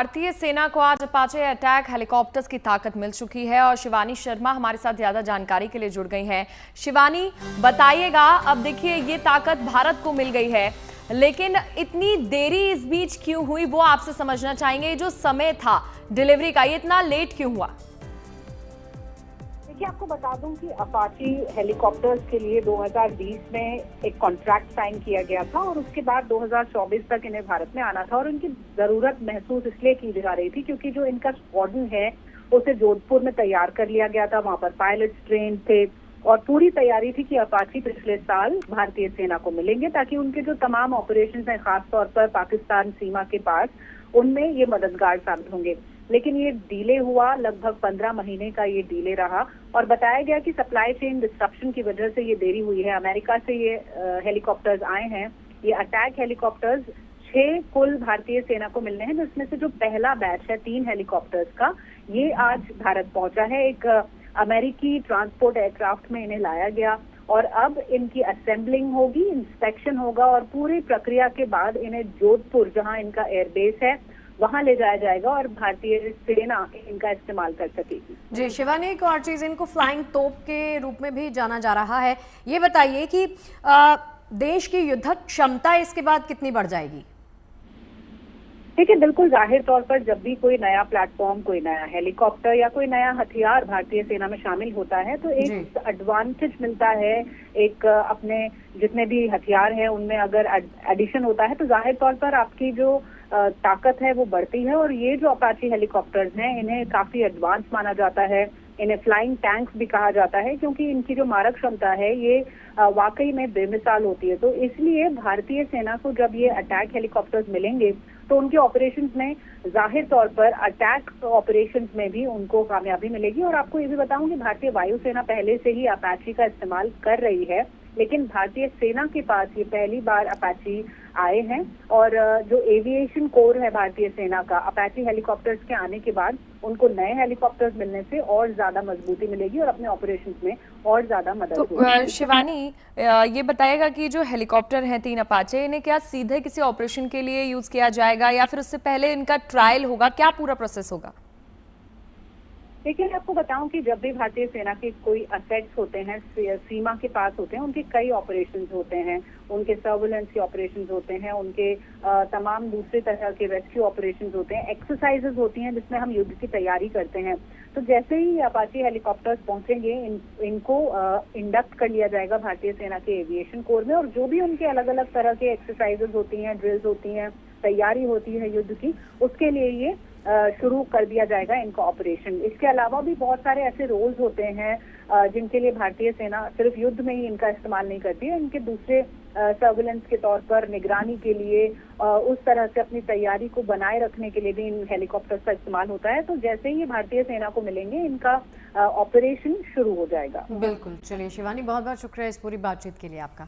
भारतीय सेना को आज अपाचे अटैक हेलीकॉप्टर्स की ताकत मिल चुकी है और शिवानी शर्मा हमारे साथ ज्यादा जानकारी के लिए जुड़ गई हैं। शिवानी, बताइएगा, अब देखिए ये ताकत भारत को मिल गई है, लेकिन इतनी देरी इस बीच क्यों हुई वो आपसे समझना चाहेंगे। जो समय था डिलीवरी का, ये इतना लेट क्यों हुआ? देखिए, आपको बता दूं कि अपाची हेलीकॉप्टर्स के लिए 2020 में एक कॉन्ट्रैक्ट साइन किया गया था और उसके बाद 2024 तक इन्हें भारत में आना था और इनकी जरूरत महसूस इसलिए की जा रही थी क्योंकि जो इनका स्क्वाड्रन है उसे जोधपुर में तैयार कर लिया गया था। वहां पर पायलट्स ट्रेन थे और पूरी तैयारी थी कि अपाची पिछले साल भारतीय सेना को मिलेंगे ताकि उनके जो तमाम ऑपरेशंस हैं, खासतौर पर पाकिस्तान सीमा के पास, उनमें ये मददगार साबित होंगे। लेकिन ये डिले हुआ, लगभग 15 महीने का ये डिले रहा और बताया गया कि सप्लाई चेन डिस्ट्रप्शन की वजह से ये देरी हुई है। अमेरिका से ये हेलीकॉप्टर्स आए हैं। ये अटैक हेलीकॉप्टर्स 6 कुल भारतीय सेना को मिलने हैं, जिसमें से जो पहला बैच है 3 हेलीकॉप्टर्स का, ये आज भारत पहुंचा है। एक अमेरिकी ट्रांसपोर्ट एयरक्राफ्ट में इन्हें लाया गया और अब इनकी असेंबलिंग होगी, इंस्पेक्शन होगा और पूरी प्रक्रिया के बाद इन्हें जोधपुर, जहां इनका एयरबेस है, वहां ले जाया जाएगा और भारतीय सेना इनका इस्तेमाल कर सकेगी। जी शिवानी, एक और चीज, इनको फ्लाइंग तोप के रूप में भी जाना जा रहा है। ये बताइए कि देश की युद्धक क्षमता इसके बाद कितनी बढ़ जाएगी? देखिए, बिल्कुल जाहिर तौर पर जब भी कोई नया प्लेटफॉर्म, कोई नया हेलीकॉप्टर या कोई नया हथियार भारतीय सेना में शामिल होता है तो एक एडवांटेज मिलता है। एक अपने जितने भी हथियार हैं उनमें अगर एडिशन होता है तो जाहिर तौर पर आपकी जो ताकत है वो बढ़ती है। और ये जो अपाची हेलीकॉप्टर्स हैं, इन्हें काफी एडवांस माना जाता है। इन्हें फ्लाइंग टैंक्स भी कहा जाता है क्योंकि इनकी जो मारक क्षमता है ये वाकई में बेमिसाल होती है। तो इसलिए भारतीय सेना को जब ये अटैक हेलीकॉप्टर्स मिलेंगे तो उनके ऑपरेशंस में जाहिर तौर पर अटैक ऑपरेशंस में भी उनको कामयाबी मिलेगी। और आपको ये भी बताऊं कि भारतीय वायुसेना पहले से ही अपाची का इस्तेमाल कर रही है, लेकिन भारतीय सेना के पास ये पहली बार अपाची आए हैं। और जो एविएशन कोर है भारतीय सेना का, अपाची हेलीकॉप्टर्स के आने के बाद उनको नए हेलीकॉप्टर्स मिलने से और ज्यादा मजबूती मिलेगी और अपने ऑपरेशंस में और ज्यादा मदद होगी। शिवानी, ये बताएगा कि जो हेलीकॉप्टर हैं 3 अपाचे, इन्हें क्या सीधे किसी ऑपरेशन के लिए यूज किया जाएगा या फिर उससे पहले इनका ट्रायल होगा? क्या पूरा प्रोसेस होगा? देखिए, मैं आपको बताऊं कि जब भी भारतीय सेना के कोई असेट्स होते हैं, सीमा के पास होते हैं, उनके कई ऑपरेशंस होते हैं। उनके सर्विलेंस के ऑपरेशंस होते हैं, उनके तमाम दूसरे तरह के रेस्क्यू ऑपरेशंस होते हैं, एक्सरसाइजेज होती हैं जिसमें हम युद्ध की तैयारी करते हैं। तो जैसे ही अपाची हेलीकॉप्टर्स पहुंचेंगे, इनको इंडक्ट कर लिया जाएगा भारतीय सेना के एविएशन कोर में और जो भी उनके अलग अलग तरह के एक्सरसाइजेज होती हैं, ड्रिल्स होती हैं, तैयारी होती है युद्ध की, उसके लिए ये शुरू कर दिया जाएगा इनका ऑपरेशन। इसके अलावा भी बहुत सारे ऐसे रोल्स होते हैं जिनके लिए भारतीय सेना सिर्फ युद्ध में ही इनका इस्तेमाल नहीं करती है। इनके दूसरे सर्विलेंस के तौर पर, निगरानी के लिए, उस तरह से अपनी तैयारी को बनाए रखने के लिए भी इन हेलीकॉप्टर्स का इस्तेमाल होता है। तो जैसे ही भारतीय सेना को मिलेंगे, इनका ऑपरेशन शुरू हो जाएगा। बिल्कुल। चलिए शिवानी, बहुत बहुत शुक्रिया इस पूरी बातचीत के लिए आपका।